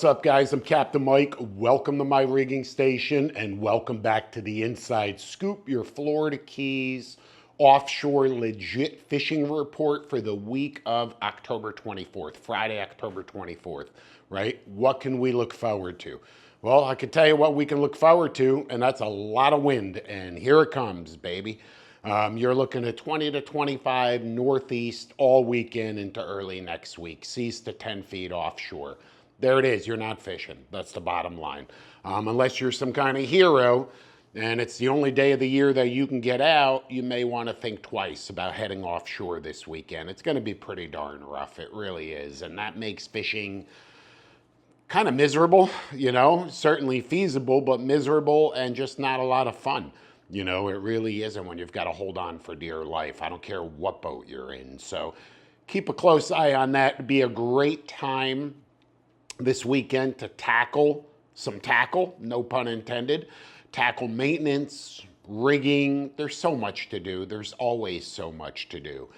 What's up, guys? I'm Captain Mike. Welcome to my rigging station and welcome back to the Inside Scoop, your Florida Keys offshore legit fishing report for the week of October 24th, Friday, October 24th, right? What can we look forward to? Well, I can tell you what we can look forward to, and that's a lot of wind, and here it comes, baby. You're looking at 20 to 25 northeast all weekend into early next week, seas to 10 feet offshore. There it is, you're not fishing. That's the bottom line. Unless you're some kind of hero and it's the only day of the year that you can get out, you may want to think twice about heading offshore this weekend. It's going to be pretty darn rough, it really is. And that makes fishing kind of miserable, you know, certainly feasible, but miserable and just not a lot of fun. You know, it really isn't when you've got to hold on for dear life. I don't care what boat you're in. So keep a close eye on that. It'd be a great time this weekend to tackle some tackle, no pun intended, tackle maintenance, rigging. There's so much to do. There's always so much to do.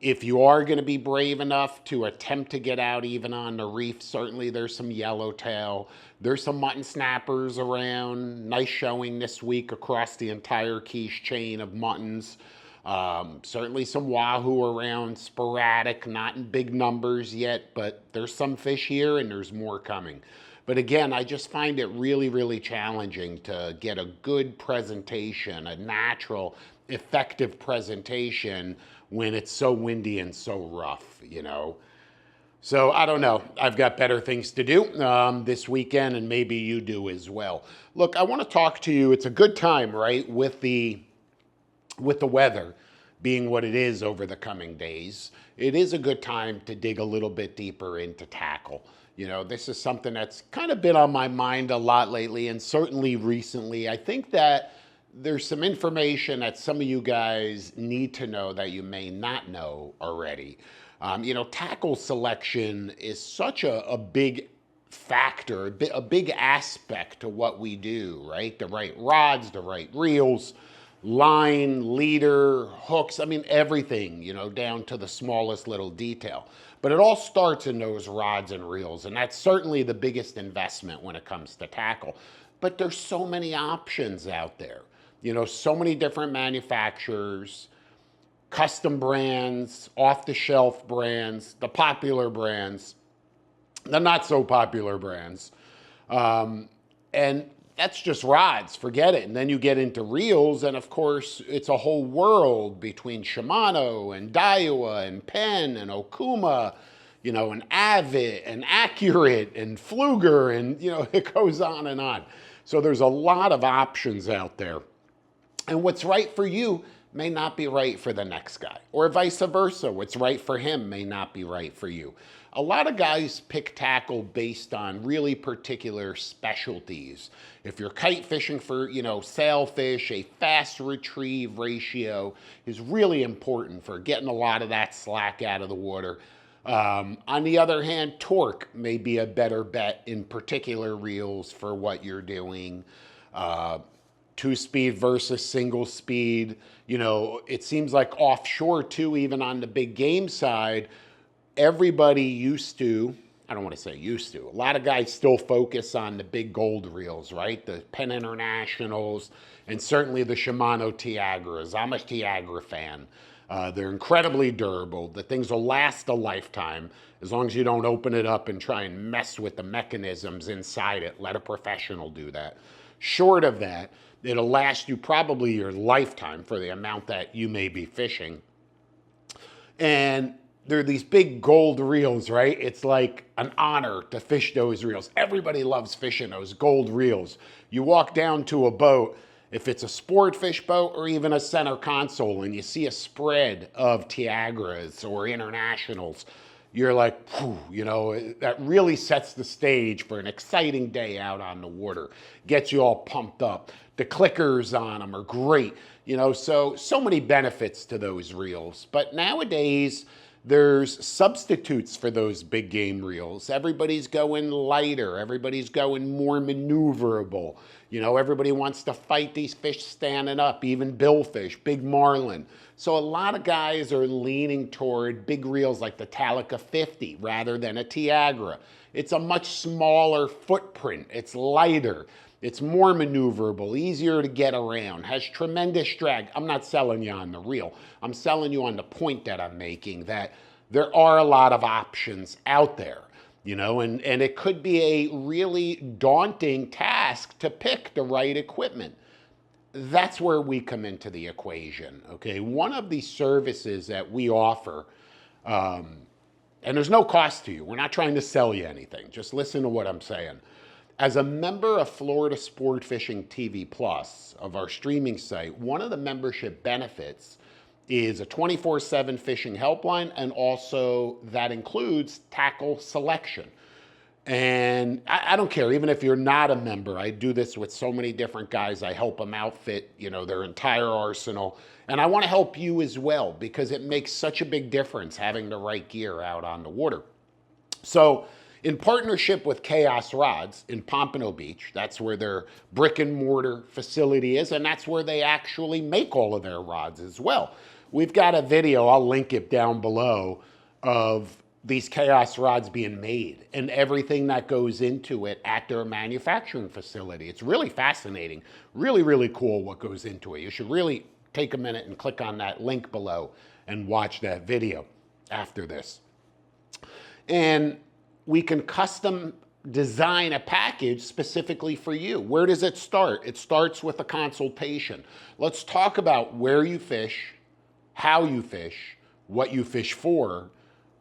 If you are going to be brave enough to attempt to get out even on the reef, certainly there's some yellowtail. There's some mutton snappers around. Nice showing this week across the entire Quiche chain of muttons. Certainly some wahoo around, sporadic, not in big numbers yet, but there's some fish here and there's more coming. But again, I just find it really, really challenging to get a good presentation, a natural, effective presentation when it's so windy and so rough, you know. So I don't know. I've got better things to do this weekend, and maybe you do as well. Look, I want to talk to you. It's a good time, right, with the weather being what it is over the coming days. It is a good time to dig a little bit deeper into tackle. You know, this is something that's kind of been on my mind a lot lately, and certainly recently. I think that there's some information that some of you guys need to know that you may not know already. You know, tackle selection is such a big factor, a big aspect to what we do, right? The right rods, the right reels, line, leader, hooks, I mean, everything, you know, down to the smallest little detail. But it all starts in those rods and reels, and that's certainly the biggest investment when it comes to tackle. But there's so many options out there. You know, so many different manufacturers, custom brands, off-the-shelf brands, the popular brands, the not-so-popular brands. And that's just rods, forget it. And then you get into reels, and of course, it's a whole world between Shimano and Daiwa and Penn and Okuma, you know, and Avid and Accurate and Fluger, and, you know, it goes on and on. So there's a lot of options out there. And what's right for you may not be right for the next guy, or vice versa. What's right for him may not be right for you. A lot of guys pick tackle based on really particular specialties. If you're kite fishing for, you know, sailfish, a fast retrieve ratio is really important for getting a lot of that slack out of the water. On the other hand, torque may be a better bet in particular reels for what you're doing. Two-speed versus single speed. You know, it seems like offshore too, even on the big game side, everybody used to, I don't want to say used to, a lot of guys still focus on the big gold reels, right? The Penn Internationals, and certainly the Shimano Tiagras. I'm a Tiagra fan. They're incredibly durable. The things will last a lifetime as long as you don't open it up and try and mess with the mechanisms inside it. Let a professional do that. Short of that, it'll last you probably your lifetime for the amount that you may be fishing. And there are these big gold reels, right? It's like an honor to fish those reels. Everybody loves fishing those gold reels. You walk down to a boat, if it's a sport fish boat or even a center console, and you see a spread of Tiagras or Internationals, you're like, whew, you know, that really sets the stage for an exciting day out on the water. Gets you all pumped up. The clickers on them are great. You know, so many benefits to those reels. But nowadays, there's substitutes for those big game reels. Everybody's going lighter. Everybody's going more maneuverable. You know, everybody wants to fight these fish standing up, even billfish, big marlin. So a lot of guys are leaning toward big reels like the Talica 50 rather than a Tiagra. It's a much smaller footprint. It's lighter. It's more maneuverable, easier to get around, has tremendous drag. I'm not selling you on the reel. I'm selling you on the point that I'm making, that there are a lot of options out there, you know, and it could be a really daunting task to pick the right equipment. That's where we come into the equation, okay? One of the services that we offer, and there's no cost to you. We're not trying to sell you anything. Just listen to what I'm saying. As a member of Florida Sport Fishing TV Plus, of our streaming site, one of the membership benefits is a 24/7 fishing helpline, and also that includes tackle selection. And I don't care, even if you're not a member, I do this with so many different guys. I help them outfit, you know, their entire arsenal. And I want to help you as well, because it makes such a big difference having the right gear out on the water. So in partnership with Chaos Rods in Pompano Beach, that's where their brick and mortar facility is, and that's where they actually make all of their rods as well. We've got a video, I'll link it down below, of these Chaos rods being made and everything that goes into it at their manufacturing facility. It's really fascinating, really, really cool what goes into it. You should really take a minute and click on that link below and watch that video after this. And we can custom design a package specifically for you. Where does it start? It starts with a consultation. Let's talk about where you fish, how you fish, what you fish for,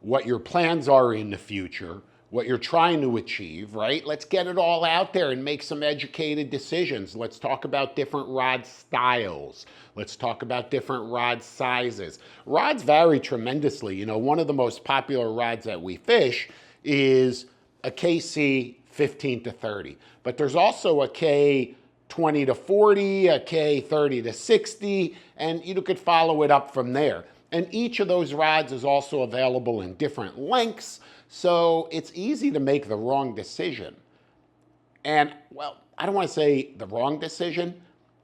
what your plans are in the future, what you're trying to achieve, right? Let's get it all out there and make some educated decisions. Let's talk about different rod styles. Let's talk about different rod sizes. Rods vary tremendously. You know, one of the most popular rods that we fish is a KC 15 to 30, but there's also a K 20 to 40, a K 30 to 60, and you could follow it up from there. And each of those rods is also available in different lengths, so it's easy to make the wrong decision. And, well, I don't want to say the wrong decision,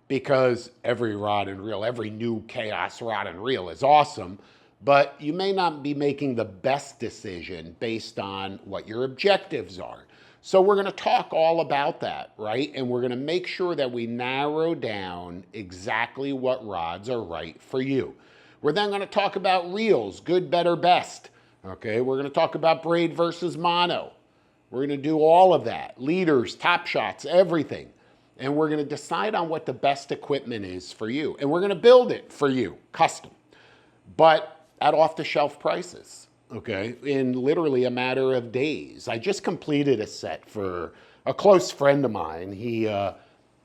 because every rod and reel, every new Chaos rod and reel is awesome, but you may not be making the best decision based on what your objectives are. So we're going to talk all about that, right? And we're going to make sure that we narrow down exactly what rods are right for you. We're then going to talk about reels, good, better, best. Okay, we're going to talk about braid versus mono. We're going to do all of that. Leaders, top shots, everything. And we're going to decide on what the best equipment is for you. And we're going to build it for you, custom, but at off-the-shelf prices, okay, in literally a matter of days. I just completed a set for a close friend of mine. He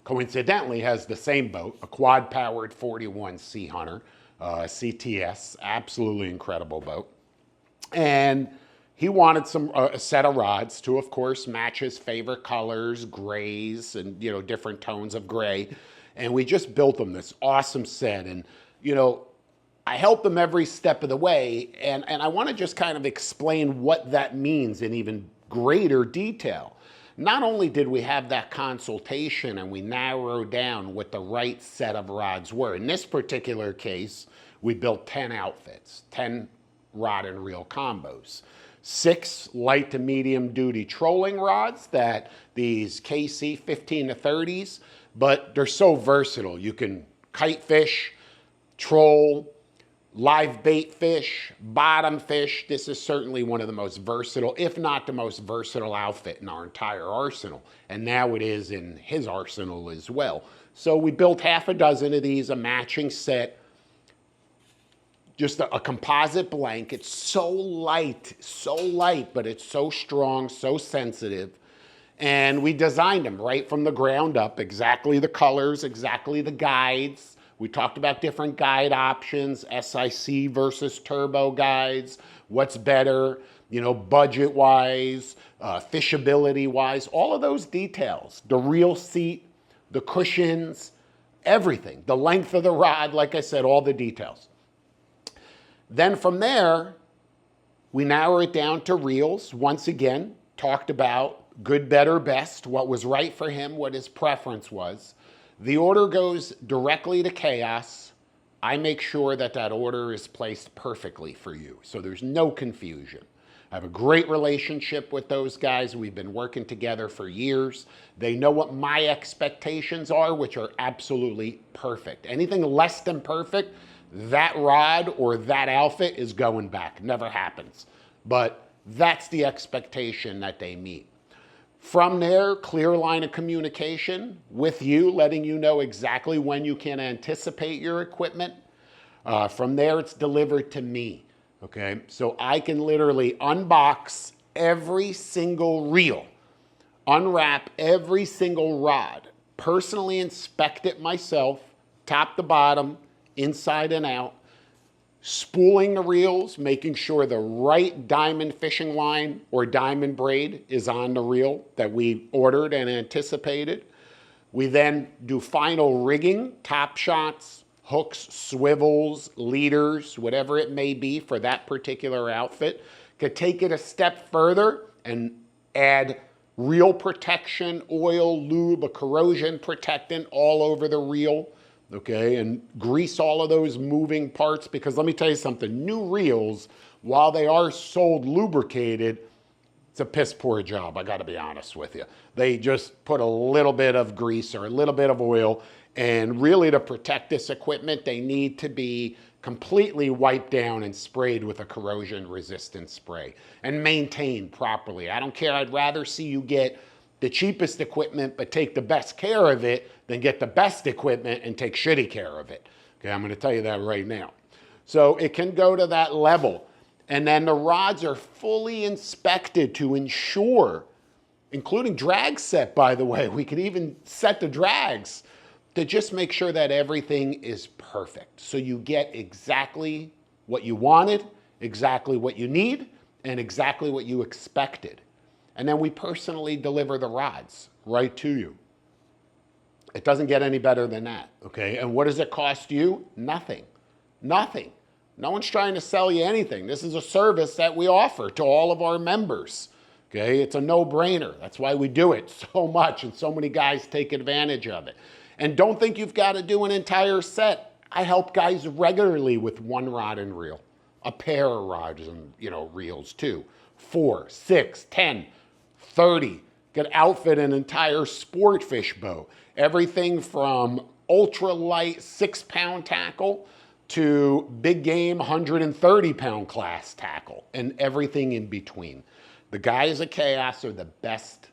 coincidentally has the same boat, a quad-powered 41 Sea Hunter. CTS, absolutely incredible boat. And he wanted a set of rods to, of course, match his favorite colors, grays, and, you know, different tones of gray. And we just built him this awesome set. And, you know, I helped him every step of the way. And I want to just kind of explain what that means in even greater detail. Not only did we have that consultation and we narrowed down what the right set of rods were. In this particular case, we built 10 outfits, 10 rod and reel combos. 6 light to medium duty trolling rods, that these KC 15 to 30s, but they're so versatile. You can kite fish, troll, live bait fish, bottom fish. This is certainly one of the most versatile, if not the most versatile outfit in our entire arsenal. And now it is in his arsenal as well. So we built half a dozen of these, a matching set, just a composite blank. It's so light, but it's so strong, so sensitive. And we designed them right from the ground up, exactly the colors, exactly the guides. We talked about different guide options, SIC versus turbo guides, what's better, you know, budget-wise, fishability-wise, all of those details. The reel seat, the cushions, everything. The length of the rod, like I said, all the details. Then from there, we narrow it down to reels. Once again, talked about good, better, best, what was right for him, what his preference was. The order goes directly to Chaos. I make sure that that order is placed perfectly for you, so there's no confusion. I have a great relationship with those guys. We've been working together for years. They know what my expectations are, which are absolutely perfect. Anything less than perfect, that rod or that outfit is going back. Never happens. But that's the expectation that they meet. From there, clear line of communication with you, letting you know exactly when you can anticipate your equipment. From there, it's delivered to me, okay? So I can literally unbox every single reel, unwrap every single rod, personally inspect it myself, top to bottom, inside and out, spooling the reels, making sure the right diamond fishing line or diamond braid is on the reel that we ordered and anticipated. We then do final rigging, top shots, hooks, swivels, leaders, whatever it may be for that particular outfit. Could take it a step further and add reel protection, oil, lube, a corrosion protectant all over the reel. Okay, and grease all of those moving parts, because let me tell you something, new reels, while they are sold lubricated, it's a piss poor job, I gotta be honest with you. They just put a little bit of grease or a little bit of oil, and really to protect this equipment, they need to be completely wiped down and sprayed with a corrosion resistant spray and maintained properly. I don't care, I'd rather see you get the cheapest equipment but take the best care of it than get the best equipment and take shitty care of it. Okay, I'm gonna tell you that right now. So it can go to that level. And then the rods are fully inspected to ensure, including drag set, by the way, we could even set the drags to just make sure that everything is perfect. So you get exactly what you wanted, exactly what you need, and exactly what you expected. And then we personally deliver the rods right to you. It doesn't get any better than that, okay? And what does it cost you? Nothing, nothing. No one's trying to sell you anything. This is a service that we offer to all of our members, okay? It's a no-brainer. That's why we do it so much, and so many guys take advantage of it. And don't think you've got to do an entire set. I help guys regularly with one rod and reel, a pair of rods and reels too. 4, 6, 10, 30. Could outfit an entire sport fish boat. Everything from ultra-light 6-pound tackle to big game 130-pound class tackle and everything in between. The guys at Chaos are the best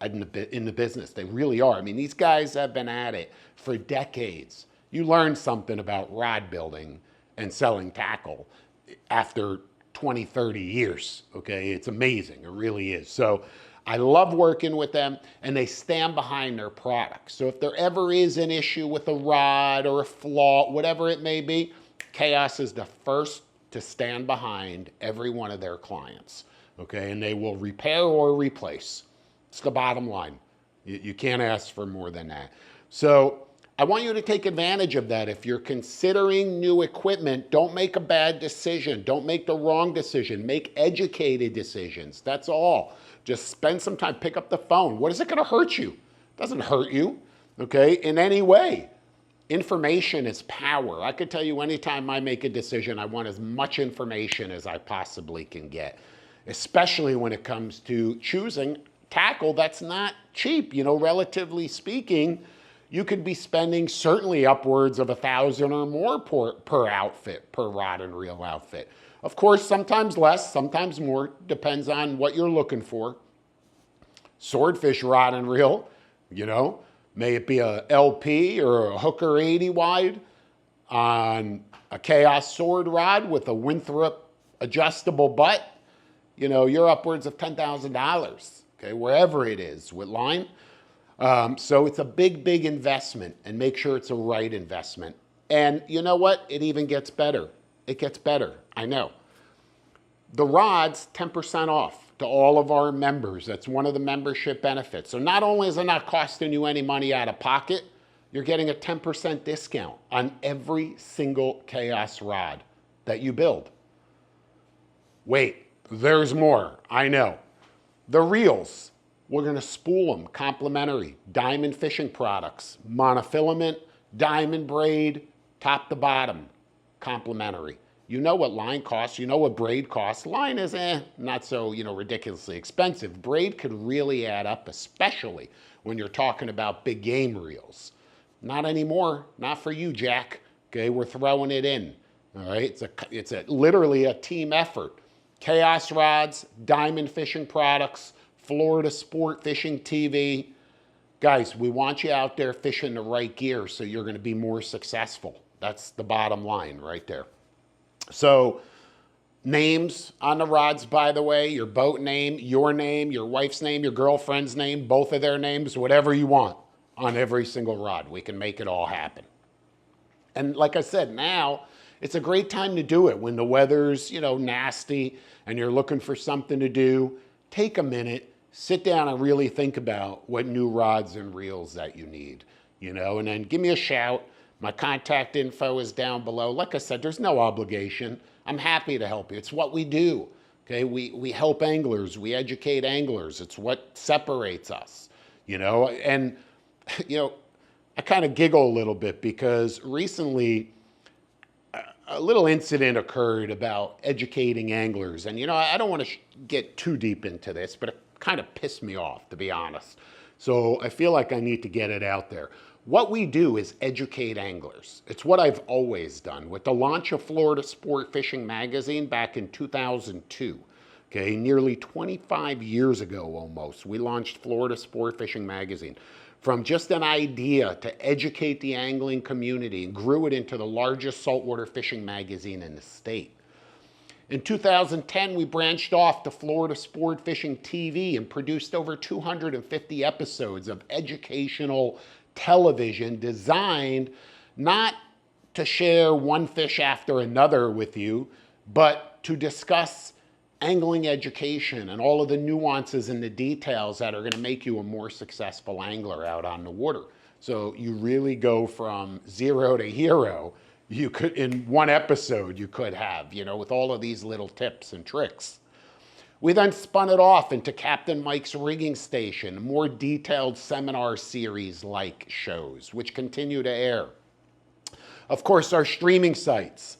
in the business. They really are. I mean, these guys have been at it for decades. You learn something about rod building and selling tackle after 20, 30 years, okay? It's amazing, it really is. So I love working with them, and they stand behind their products. So if there ever is an issue with a rod or a flaw, whatever it may be, Chaos is the first to stand behind every one of their clients, okay? And they will repair or replace. It's the bottom line. You can't ask for more than that. So I want you to take advantage of that. If you're considering new equipment, don't make a bad decision. Don't make the wrong decision. Make educated decisions. That's all. Just spend some time, pick up the phone. What is it going to hurt you? It doesn't hurt you, okay, in any way. Information is power. I could tell you anytime I make a decision, I want as much information as I possibly can get, especially when it comes to choosing tackle that's not cheap, relatively speaking. You could be spending certainly upwards of $1,000 or more per outfit, per rod and reel outfit. Of course, sometimes less, sometimes more, depends on what you're looking for. Swordfish rod and reel, may it be a LP or a Hooker 80 wide on a Chaos sword rod with a Winthrop adjustable butt, you're upwards of $10,000, okay, wherever it is with line. So it's a big, big investment, and make sure it's a right investment. And you know what? It even gets better. It gets better, I know. The rods, 10% off to all of our members. That's one of the membership benefits. So not only is it not costing you any money out of pocket, you're getting a 10% discount on every single Chaos rod that you build. Wait, there's more, I know. The reels, we're gonna spool them, complimentary. Diamond fishing products, monofilament, diamond braid, top to bottom, complimentary. You know what line costs. You know what braid costs. Line is not so, ridiculously expensive. Braid could really add up, especially when you're talking about big game reels. Not anymore. Not for you, Jack. Okay, we're throwing it in. All right, it's literally a team effort. Chaos Rods, Diamond Fishing Products, Florida Sport Fishing TV. Guys, we want you out there fishing the right gear so you're going to be more successful. That's the bottom line right there. So, names on the rods, by the way, your boat name, your wife's name, your girlfriend's name, both of their names, whatever you want on every single rod. We can make it all happen. And like I said, now it's a great time to do it when the weather's, nasty and you're looking for something to do. Take a minute, sit down and really think about what new rods and reels that you need, and then give me a shout. My contact info is down below. Like I said, there's no obligation. I'm happy to help you. It's what we do. Okay, we help anglers. We educate anglers. It's what separates us, And, I kind of giggle a little bit because recently a little incident occurred about educating anglers. And, I don't want to get too deep into this, but it kind of pissed me off, to be honest. So I feel like I need to get it out there. What we do is educate anglers. It's what I've always done. With the launch of Florida Sport Fishing Magazine back in 2002, okay, nearly 25 years ago almost, we launched Florida Sport Fishing Magazine. From just an idea to educate the angling community and grew it into the largest saltwater fishing magazine in the state. In 2010, we branched off to Florida Sport Fishing TV and produced over 250 episodes of educational television designed not to share one fish after another with you, but to discuss angling education and all of the nuances and the details that are going to make you a more successful angler out on the water. So you really go from zero to hero. You could, in one episode, you could have, with all of these little tips and tricks. We then spun it off into Captain Mike's Rigging Station, more detailed seminar series-like shows, which continue to air. Of course, our streaming sites,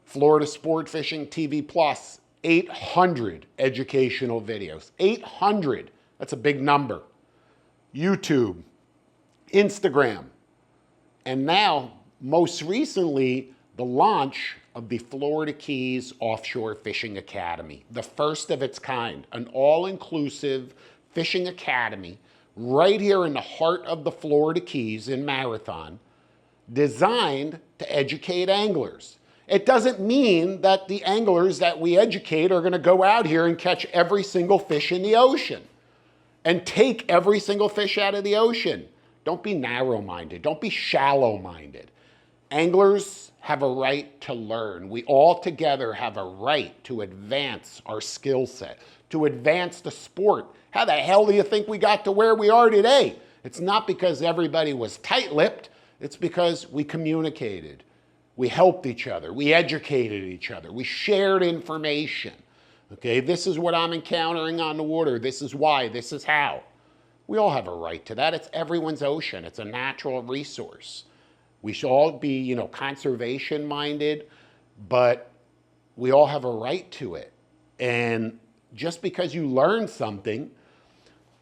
Florida Sport Fishing TV Plus, 800 educational videos. 800, that's a big number. YouTube, Instagram, and now, most recently, the launch of the Florida Keys Offshore Fishing Academy, the first of its kind, an all-inclusive fishing academy right here in the heart of the Florida Keys in Marathon, designed to educate anglers. It doesn't mean that the anglers that we educate are going to go out here and catch every single fish in the ocean and take every single fish out of the ocean. Don't be narrow-minded. Don't be shallow-minded. Anglers have a right to learn. We all together have a right to advance our skill set, to advance the sport. How the hell do you think we got to where we are today? It's not because everybody was tight-lipped. It's because we communicated. We helped each other. We educated each other. We shared information. Okay, this is what I'm encountering on the water. This is why. This is how. We all have a right to that. It's everyone's ocean. It's a natural resource. We should all be, conservation-minded, but we all have a right to it. And just because you learn something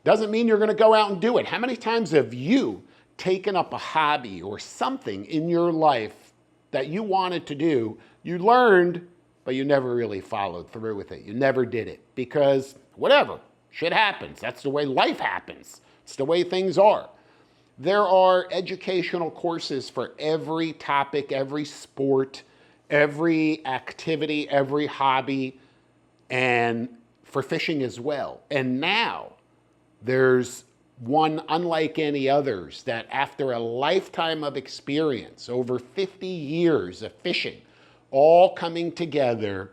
doesn't mean you're going to go out and do it. How many times have you taken up a hobby or something in your life that you wanted to do, you learned, but you never really followed through with it? You never did it because whatever, shit happens. That's the way life happens. It's the way things are. There are educational courses for every topic, every sport, every activity, every hobby, and for fishing as well. And now there's one unlike any others that after a lifetime of experience, over 50 years of fishing, all coming together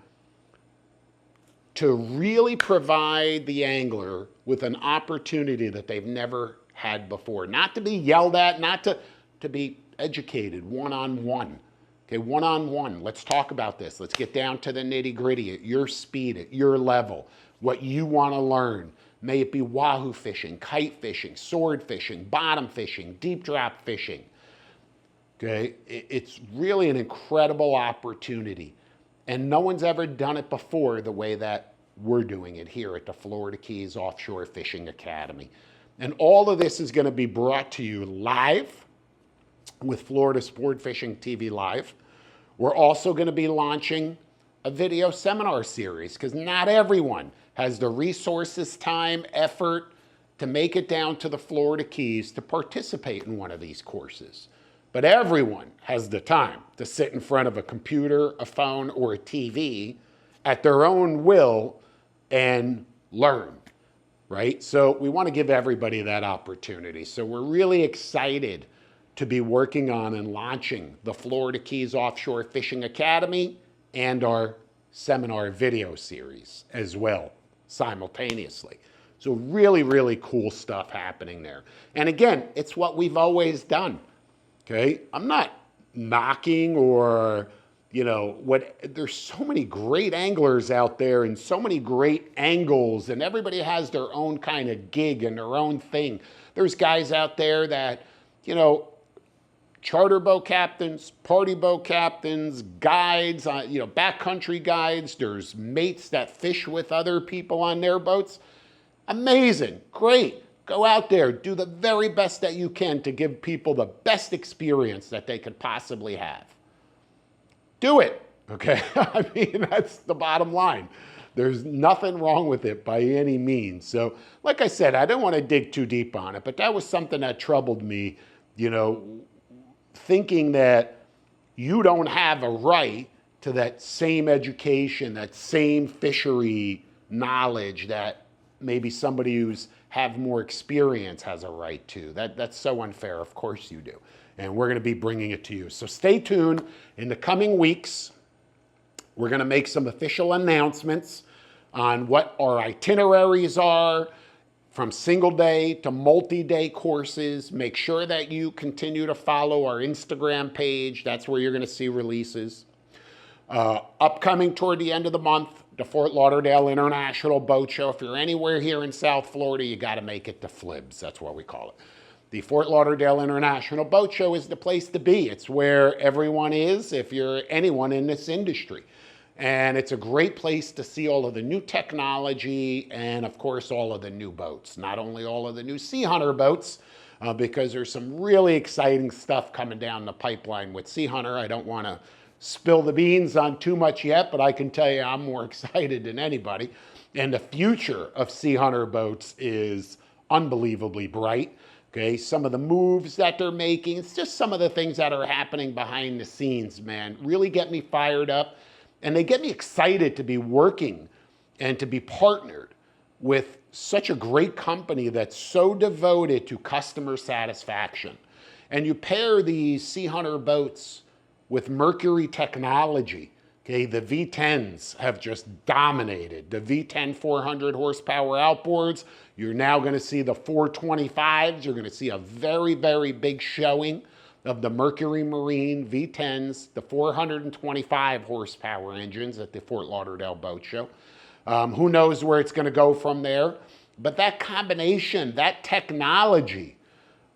to really provide the angler with an opportunity that they've never had before. Not to be yelled at, not to be educated one-on-one. Okay, one-on-one. Let's talk about this. Let's get down to the nitty-gritty at your speed, at your level, what you want to learn. May it be wahoo fishing, kite fishing, sword fishing, bottom fishing, deep drop fishing. Okay, it's really an incredible opportunity. And no one's ever done it before the way that we're doing it here at the Florida Keys Offshore Fishing Academy. And all of this is going to be brought to you live with Florida Sport Fishing TV Live. We're also going to be launching a video seminar series because not everyone has the resources, time, effort to make it down to the Florida Keys to participate in one of these courses. But everyone has the time to sit in front of a computer, a phone, or a TV at their own will and learn, right? So we want to give everybody that opportunity. So we're really excited to be working on and launching the Florida Keys Offshore Fishing Academy and our seminar video series as well, simultaneously. So really, really cool stuff happening there. And again, it's what we've always done. Okay, I'm not knocking or, there's so many great anglers out there and so many great angles, and everybody has their own kind of gig and their own thing. There's guys out there that, charter boat captains, party boat captains, guides, backcountry guides. There's mates that fish with other people on their boats. Amazing, great. Go out there, do the very best that you can to give people the best experience that they could possibly have. Do it, okay? I mean, that's the bottom line. There's nothing wrong with it by any means. So, like I said, I don't want to dig too deep on it, but that was something that troubled me, thinking that you don't have a right to that same education, that same fishery knowledge that maybe somebody who's have more experience has a right to. That's so unfair. Of course you do. And we're going to be bringing it to you. So stay tuned. In the coming weeks, we're going to make some official announcements on what our itineraries are from single day to multi-day courses. Make sure that you continue to follow our Instagram page. That's where you're going to see releases. Upcoming toward the end of the month, the Fort Lauderdale International Boat Show. If you're anywhere here in South Florida, you got to make it to FLIBS. That's what we call it. The Fort Lauderdale International Boat Show is the place to be. It's where everyone is if you're anyone in this industry. And it's a great place to see all of the new technology and, of course, all of the new boats. Not only all of the new Sea Hunter boats, because there's some really exciting stuff coming down the pipeline with Sea Hunter. I don't want to spill the beans on too much yet, but I can tell you I'm more excited than anybody. And the future of Sea Hunter boats is unbelievably bright. Okay, some of the moves that they're making, it's just some of the things that are happening behind the scenes, man, really get me fired up. And they get me excited to be working and to be partnered with such a great company that's so devoted to customer satisfaction. And you pair these Sea Hunter boats with Mercury technology. Okay, the V10s have just dominated. The V10 400 horsepower outboards, you're now going to see the 425s. You're going to see a very, very big showing of the Mercury Marine V10s, the 425 horsepower engines at the Fort Lauderdale Boat Show. Who knows where it's going to go from there? But that combination, that technology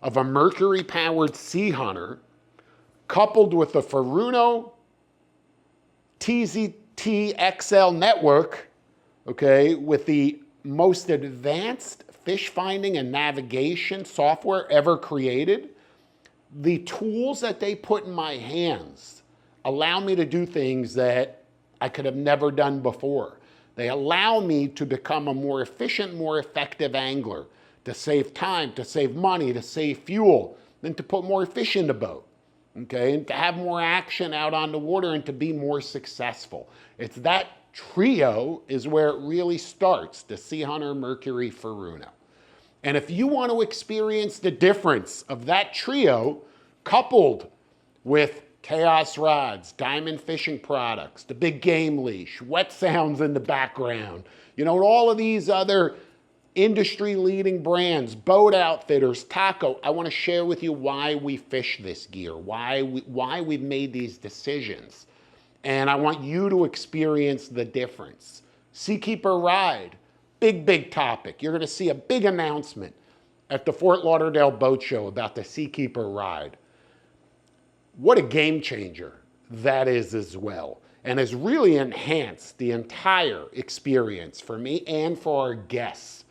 of a Mercury-powered Sea Hunter coupled with the Furuno TZT XL network, okay, with the most advanced fish finding and navigation software ever created, the tools that they put in my hands allow me to do things that I could have never done before. They allow me to become a more efficient, more effective angler, to save time, to save money, to save fuel, and to put more fish in the boat. Okay, and to have more action out on the water and to be more successful. It's that trio is where it really starts, the Sea Hunter Mercury Furuno. And if you want to experience the difference of that trio coupled with Chaos rods, Diamond fishing products, the Big Game leash, Wet Sounds in the background, all of these other industry-leading brands, boat outfitters, Taco. I want to share with you why we fish this gear, why we've made these decisions. And I want you to experience the difference. Seakeeper Ride, big topic. You're going to see a big announcement at the Fort Lauderdale Boat Show about the Seakeeper Ride. What a game changer that is as well. and has really enhanced the entire experience for me and for our guests.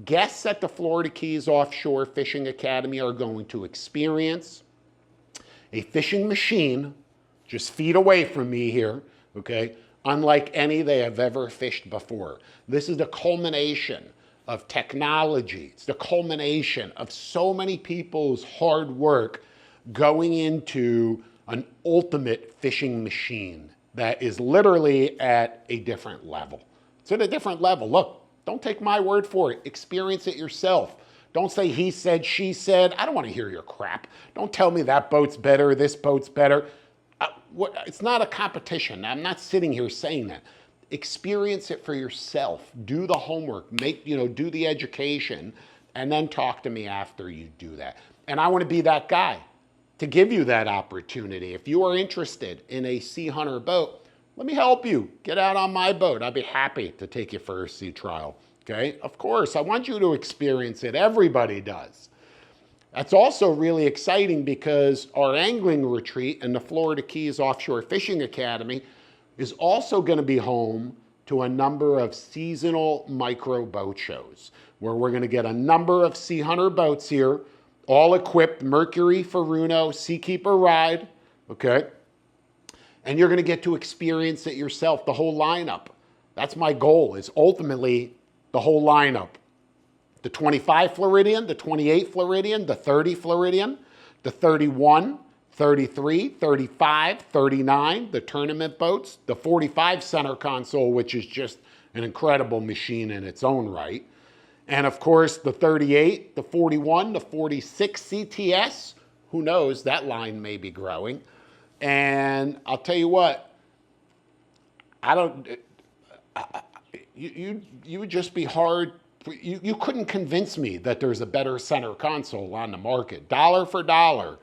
Guests at the Florida Keys Offshore Fishing Academy are going to experience a fishing machine just feet away from me here, okay, unlike any they have ever fished before. This is the culmination of technology. It's the culmination of so many people's hard work going into an ultimate fishing machine that is literally at a different level. It's at a different level. Look, don't take my word for it. Experience it yourself. Don't say he said, she said. I don't want to hear your crap. Don't tell me that boat's better, this boat's better. It's not a competition. I'm not sitting here saying that. Experience it for yourself. Do the homework. Do the education, and then talk to me after you do that. And I want to be that guy to give you that opportunity. If you are interested in a Sea Hunter boat, let me help you. Get out on my boat. I'd be happy to take you for a sea trial. Okay? Of course, I want you to experience it. Everybody does. That's also really exciting because our angling retreat in the Florida Keys Offshore Fishing Academy is also going to be home to a number of seasonal micro boat shows where we're going to get a number of Sea Hunter boats here, all equipped, Mercury, Furuno, Seakeeper Ride, okay? And you're going to get to experience it yourself, the whole lineup. That's my goal, is ultimately the whole lineup. The 25 Floridian, the 28 Floridian, the 30 Floridian, the 31, 33, 35, 39, the tournament boats, the 45 center console, which is just an incredible machine in its own right. And of course, the 38, the 41, the 46 CTS, who knows, that line may be growing. And I'll tell you what, you would just be hard. You couldn't convince me that there's a better center console on the market, dollar for dollar.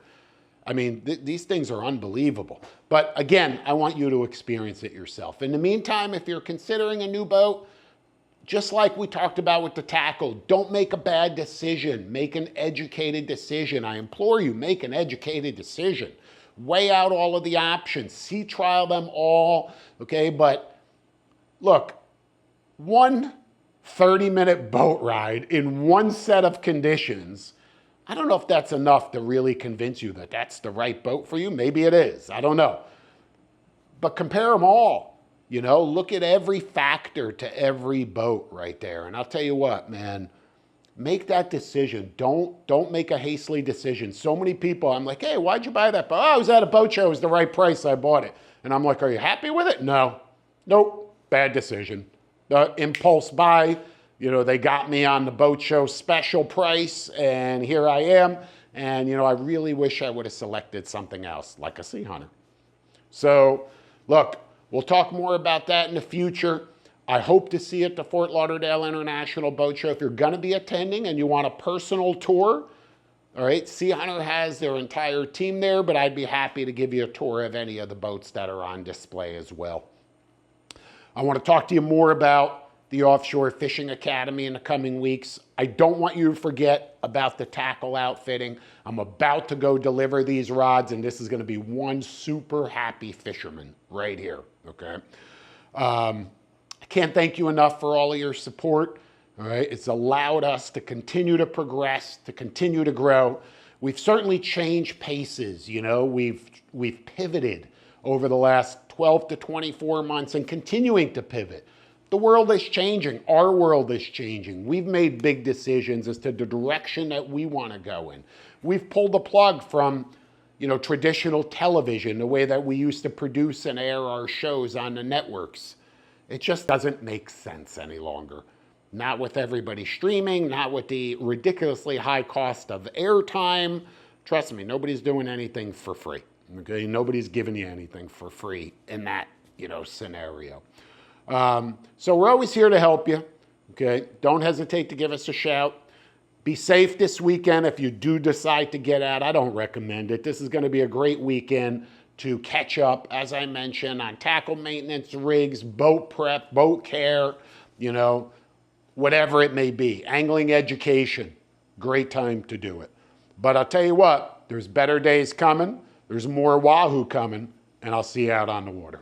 I mean, these things are unbelievable. But again, I want you to experience it yourself. In the meantime, if you're considering a new boat, just like we talked about with the tackle, don't make a bad decision. Make an educated decision. I implore you, make an educated decision. Weigh out all of the options. Sea trial them all, okay? But look, one 30-minute boat ride in one set of conditions, I don't know if that's enough to really convince you that that's the right boat for you. Maybe it is. I don't know. But compare them all. Look at every factor to every boat right there. And I'll tell you what, man, make that decision. Don't make a hastily decision. So many people, I'm like, hey, why'd you buy that boat? Oh, I was at a boat show. It was the right price. I bought it. And I'm like, are you happy with it? No. Nope. Bad decision. Impulse buy. They got me on the boat show special price, and here I am. And, I really wish I would have selected something else, like a Sea Hunter. So, look, we'll talk more about that in the future. I hope to see you at the Fort Lauderdale International Boat Show. If you're going to be attending and you want a personal tour, all right, Sea Hunter has their entire team there, but I'd be happy to give you a tour of any of the boats that are on display as well. I want to talk to you more about the Offshore Fishing Academy in the coming weeks. I don't want you to forget about the tackle outfitting. I'm about to go deliver these rods, and this is going to be one super happy fisherman right here, okay? I can't thank you enough for all of your support, all right? It's allowed us to continue to progress, to continue to grow. We've certainly changed paces, we've pivoted over the last 12 to 24 months and continuing to pivot. The world is changing. Our world is changing. We've made big decisions as to the direction that we want to go in. We've pulled the plug from, traditional television, the way that we used to produce and air our shows on the networks. It just doesn't make sense any longer. Not with everybody streaming, not with the ridiculously high cost of airtime. Trust me, nobody's doing anything for free. Okay, nobody's giving you anything for free in that, scenario. So we're always here to help you, okay? Don't hesitate to give us a shout. Be safe this weekend if you do decide to get out. I don't recommend it. This is going to be a great weekend to catch up, as I mentioned, on tackle maintenance, rigs, boat prep, boat care, whatever it may be. Angling education, great time to do it. But I'll tell you what, there's better days coming. There's more wahoo coming, and I'll see you out on the water.